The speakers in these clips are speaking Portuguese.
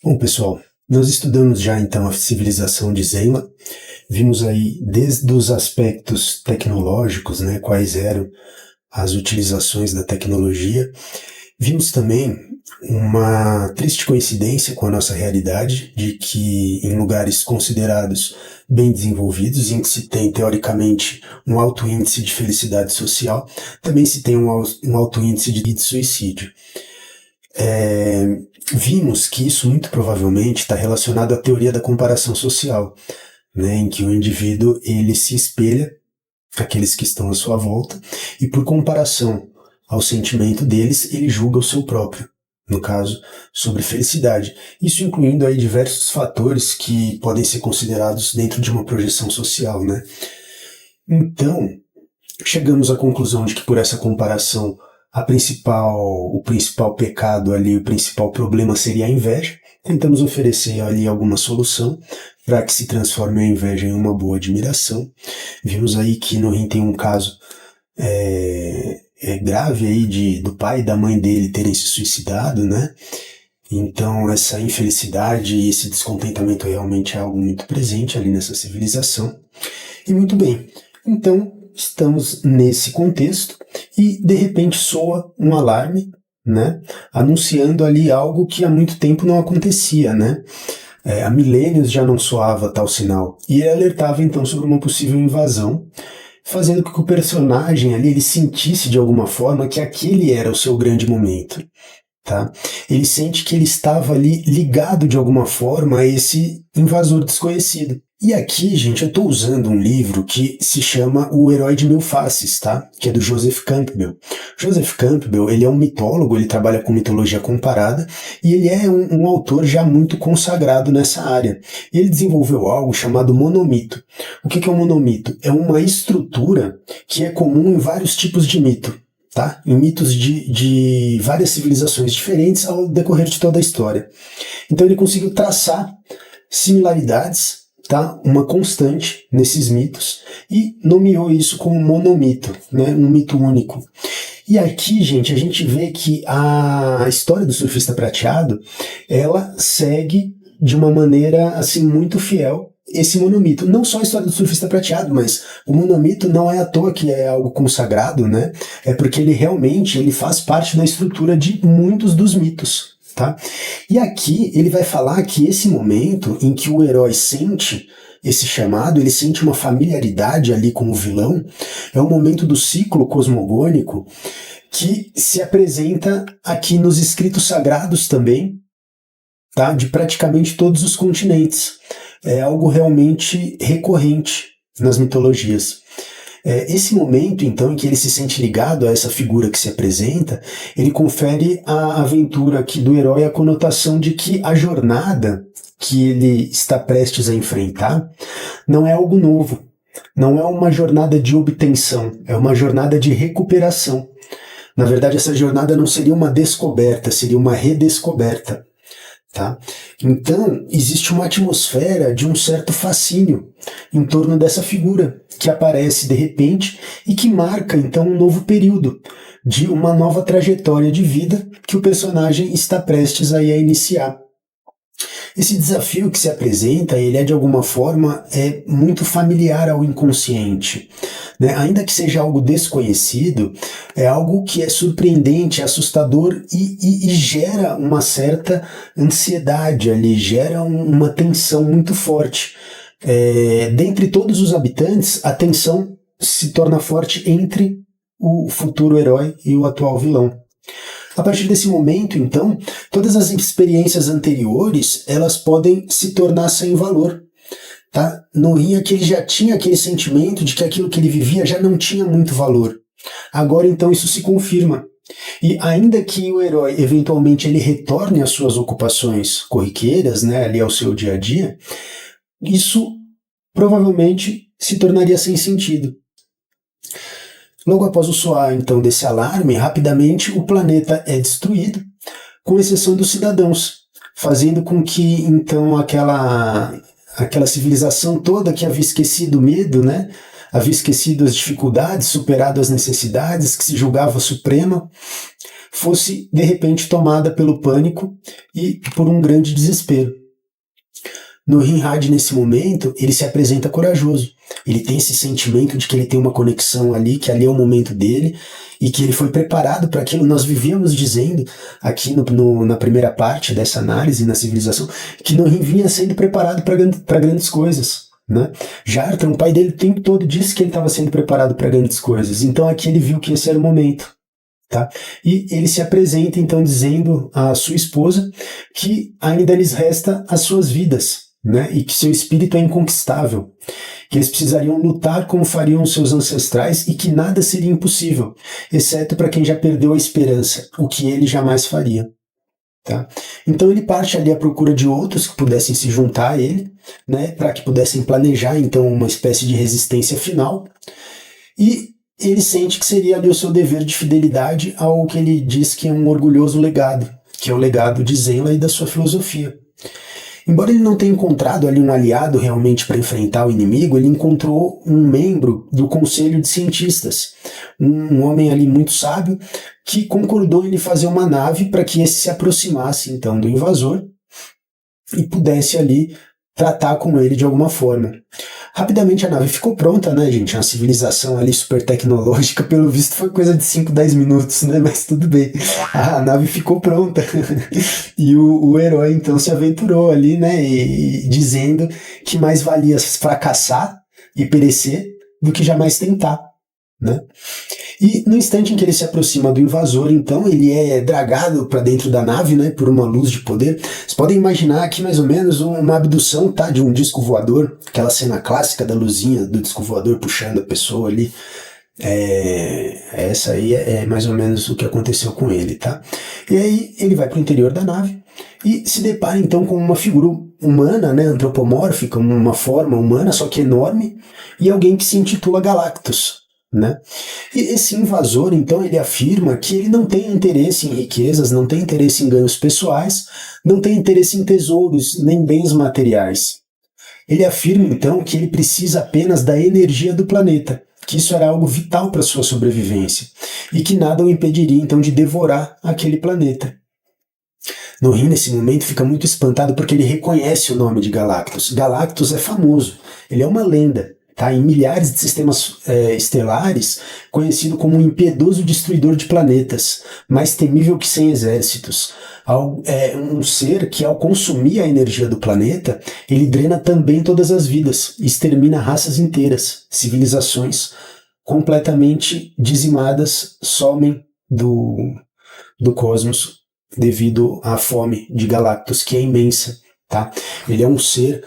Bom, pessoal, nós estudamos já então a civilização de Zemla, vimos aí desde os aspectos tecnológicos, né, quais eram as utilizações da tecnologia, vimos também uma triste coincidência com a nossa realidade, de que em lugares considerados bem desenvolvidos, em que se tem teoricamente um alto índice de felicidade social, também se tem um alto índice de suicídio. Vimos que isso muito provavelmente está relacionado à teoria da comparação social, né, em que o indivíduo ele se espelha aqueles que estão à sua volta e por comparação ao sentimento deles ele julga o seu próprio, no caso sobre felicidade. Isso incluindo aí diversos fatores que podem ser considerados dentro de uma projeção social, né? Então chegamos à conclusão de que por essa comparação o principal pecado ali, o principal problema seria a inveja. Tentamos oferecer ali alguma solução para que se transforme a inveja em uma boa admiração. Vimos aí que no Rim tem um caso grave aí do pai e da mãe dele terem se suicidado, né? Então essa infelicidade e esse descontentamento realmente é algo muito presente ali nessa civilização. E muito bem, então estamos nesse contexto e de repente soa um alarme, né, anunciando ali algo que há muito tempo não acontecia, né? Há milênios já não soava tal sinal e ele alertava então sobre uma possível invasão, fazendo com que o personagem ali ele sentisse de alguma forma que aquele era o seu grande momento. Tá? Ele sente que ele estava ali ligado de alguma forma a esse invasor desconhecido. E aqui, gente, eu estou usando um livro que se chama O Herói de Mil Faces, tá? Que é do Joseph Campbell. Joseph Campbell, ele é um mitólogo, ele trabalha com mitologia comparada e ele é um autor já muito consagrado nessa área. Ele desenvolveu algo chamado monomito. O que é um monomito? É uma estrutura que é comum em vários tipos de mito. Tá? Em mitos de várias civilizações diferentes ao decorrer de toda a história. Então ele conseguiu traçar similaridades, tá? Uma constante nesses mitos e nomeou isso como monomito, né? Um mito único. E aqui, gente, a gente vê que a história do surfista prateado, ela segue de uma maneira assim muito fiel esse monomito. Não só a história do surfista prateado, mas o monomito não é à toa que é algo consagrado, né? É porque ele faz parte da estrutura de muitos dos mitos, tá? E aqui ele vai falar que esse momento em que o herói sente esse chamado, ele sente uma familiaridade ali com o vilão, é o momento do ciclo cosmogônico que se apresenta aqui nos escritos sagrados também, tá? De praticamente todos os continentes. É algo realmente recorrente nas mitologias. Esse momento, então, em que ele se sente ligado a essa figura que se apresenta, ele confere à aventura aqui do herói a conotação de que a jornada que ele está prestes a enfrentar não é algo novo, não é uma jornada de obtenção, é uma jornada de recuperação. Na verdade, essa jornada não seria uma descoberta, seria uma redescoberta. Tá? Então, existe uma atmosfera de um certo fascínio em torno dessa figura que aparece de repente e que marca então um novo período de uma nova trajetória de vida que o personagem está prestes a iniciar. Esse desafio que se apresenta, ele é de alguma forma muito familiar ao inconsciente. Né? Ainda que seja algo desconhecido, é algo que é surpreendente, assustador e gera uma certa ansiedade ali, gera uma tensão muito forte. Dentre todos os habitantes, a tensão se torna forte entre o futuro herói e o atual vilão. A partir desse momento, então, todas as experiências anteriores, elas podem se tornar sem valor. Tá? No Rim, ele já tinha aquele sentimento de que aquilo que ele vivia já não tinha muito valor. Agora, então, isso se confirma. E ainda que o herói, eventualmente, ele retorne às suas ocupações corriqueiras, né, ali ao seu dia a dia, isso provavelmente se tornaria sem sentido. Logo após o soar, então, desse alarme, rapidamente o planeta é destruído, com exceção dos cidadãos, fazendo com que, então, aquela civilização toda que havia esquecido o medo, né, havia esquecido as dificuldades, superado as necessidades, que se julgava suprema, fosse de repente tomada pelo pânico e por um grande desespero. No Rinhad, nesse momento, ele se apresenta corajoso. Ele tem esse sentimento de que ele tem uma conexão ali, que ali é o momento dele, e que ele foi preparado para aquilo. Nós vivíamos dizendo, aqui na primeira parte dessa análise, na civilização, que Norim vinha sendo preparado para grandes coisas. Né? Jartran, o pai dele, o tempo todo disse que ele estava sendo preparado para grandes coisas. Então aqui ele viu que esse era o momento. Tá? E ele se apresenta então dizendo à sua esposa que ainda lhes resta as suas vidas, né? E que seu espírito é inconquistável, que eles precisariam lutar como fariam seus ancestrais e que nada seria impossível, exceto para quem já perdeu a esperança, o que ele jamais faria. Tá? Então ele parte ali à procura de outros que pudessem se juntar a ele, né? Para que pudessem planejar então uma espécie de resistência final, e ele sente que seria ali o seu dever de fidelidade ao que ele diz que é um orgulhoso legado, que é o legado de Zenla e da sua filosofia. Embora ele não tenha encontrado ali um aliado realmente para enfrentar o inimigo, ele encontrou um membro do Conselho de Cientistas, um homem ali muito sábio, que concordou em lhe fazer uma nave para que esse se aproximasse então do invasor e pudesse ali tratar com ele de alguma forma. Rapidamente a nave ficou pronta, né, gente? Uma civilização ali super tecnológica, pelo visto foi coisa de 5, 10 minutos, né? Mas tudo bem. A nave ficou pronta. E o herói então se aventurou ali, né? E dizendo que mais valia fracassar e perecer do que jamais tentar, né? E no instante em que ele se aproxima do invasor, então, ele é dragado para dentro da nave, né, por uma luz de poder. Vocês podem imaginar aqui mais ou menos uma abdução, tá, de um disco voador, aquela cena clássica da luzinha do disco voador puxando a pessoa ali. Essa aí é mais ou menos o que aconteceu com ele, tá? E aí ele vai para o interior da nave e se depara então com uma figura humana, né, antropomórfica, uma forma humana, só que enorme, e alguém que se intitula Galactus. Né? E esse invasor, então, ele afirma que ele não tem interesse em riquezas, não tem interesse em ganhos pessoais, não tem interesse em tesouros, nem bens materiais. Ele afirma, então, que ele precisa apenas da energia do planeta, que isso era algo vital para sua sobrevivência, e que nada o impediria, então, de devorar aquele planeta. Norim, nesse momento, fica muito espantado porque ele reconhece o nome de Galactus. Galactus é famoso, ele é uma lenda. Tá, em milhares de sistemas estelares, conhecido como um impiedoso destruidor de planetas, mais temível que 100 exércitos. É um ser que, ao consumir a energia do planeta, ele drena também todas as vidas, extermina raças inteiras, civilizações completamente dizimadas, somem do cosmos devido à fome de Galactus, que é imensa. Tá? Ele é um ser...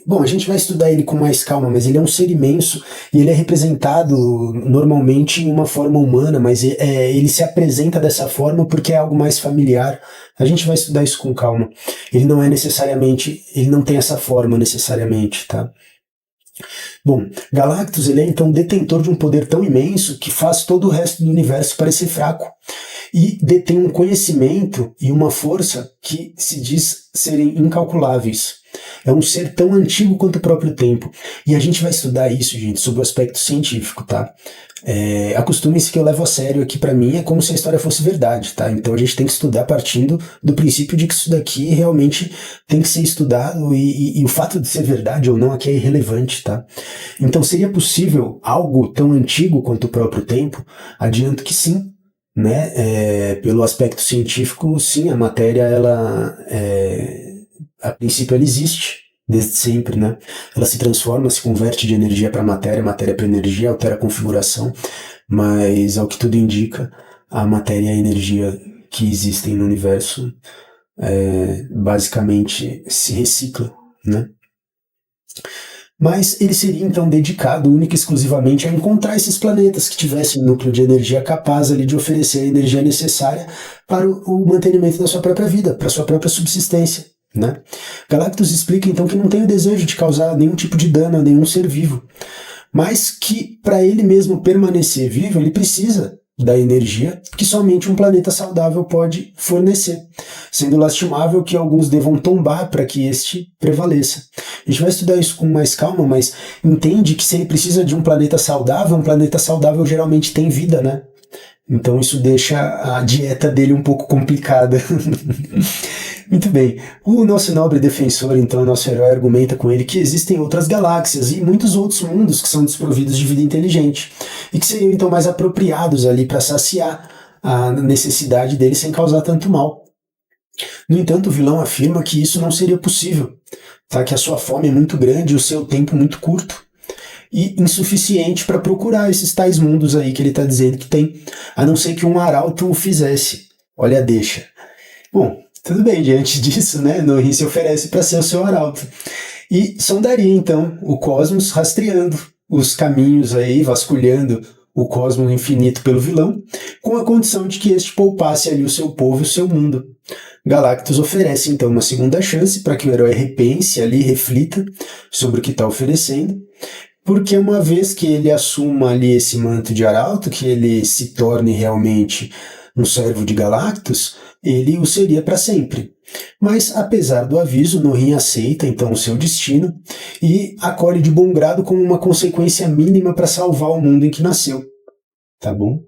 Bom, a gente vai estudar ele com mais calma, mas ele é um ser imenso e ele é representado normalmente em uma forma humana, mas ele se apresenta dessa forma porque é algo mais familiar. A gente vai estudar isso com calma. Ele não é necessariamente, ele não tem essa forma necessariamente, tá? Bom, Galactus, ele é então detentor de um poder tão imenso que faz todo o resto do universo parecer fraco. E detém um conhecimento e uma força que se diz serem incalculáveis. É um ser tão antigo quanto o próprio tempo. E a gente vai estudar isso, gente, sob o aspecto científico, tá? Acostumem-se que eu levo a sério aqui, para mim, é como se a história fosse verdade, tá? Então a gente tem que estudar partindo do princípio de que isso daqui realmente tem que ser estudado e o fato de ser verdade ou não aqui é irrelevante, tá? Então seria possível algo tão antigo quanto o próprio tempo? Adianto que sim. Né? Pelo aspecto científico, sim, a matéria, ela, a princípio, ela existe desde sempre, né? Ela se transforma, se converte de energia para matéria para energia, altera a configuração, mas, ao que tudo indica, a matéria e a energia que existem no universo basicamente se reciclam, né? Mas ele seria então dedicado única e exclusivamente a encontrar esses planetas que tivessem núcleo de energia capaz ali de oferecer a energia necessária para o mantenimento da sua própria vida, para a sua própria subsistência. Né? Galactus explica então que não tem o desejo de causar nenhum tipo de dano a nenhum ser vivo, mas que para ele mesmo permanecer vivo ele precisa da energia que somente um planeta saudável pode fornecer, sendo lastimável que alguns devam tombar para que este prevaleça. A gente vai estudar isso com mais calma, mas entende que se ele precisa de um planeta saudável geralmente tem vida, né? Então isso deixa a dieta dele um pouco complicada. Muito bem. O nosso nobre defensor, então, nosso herói, argumenta com ele que existem outras galáxias e muitos outros mundos que são desprovidos de vida inteligente e que seriam então mais apropriados ali para saciar a necessidade dele sem causar tanto mal. No entanto, o vilão afirma que isso não seria possível, tá? Que a sua fome é muito grande e o seu tempo muito curto e insuficiente para procurar esses tais mundos aí que ele está dizendo que tem, a não ser que um arauto o fizesse. Olha, deixa. Bom, tudo bem, diante disso, né, Norrin se oferece para ser o seu arauto. E sondaria, então, o cosmos, rastreando os caminhos aí, vasculhando o cosmos infinito pelo vilão, com a condição de que este poupasse ali o seu povo e o seu mundo. Galactus oferece, então, uma segunda chance para que o herói repense ali, reflita sobre o que está oferecendo, porque uma vez que ele assuma ali esse manto de arauto, que ele se torne realmente um servo de Galactus, ele o seria para sempre. Mas, apesar do aviso, Norrin aceita então o seu destino e acolhe de bom grado como uma consequência mínima para salvar o mundo em que nasceu. Tá bom?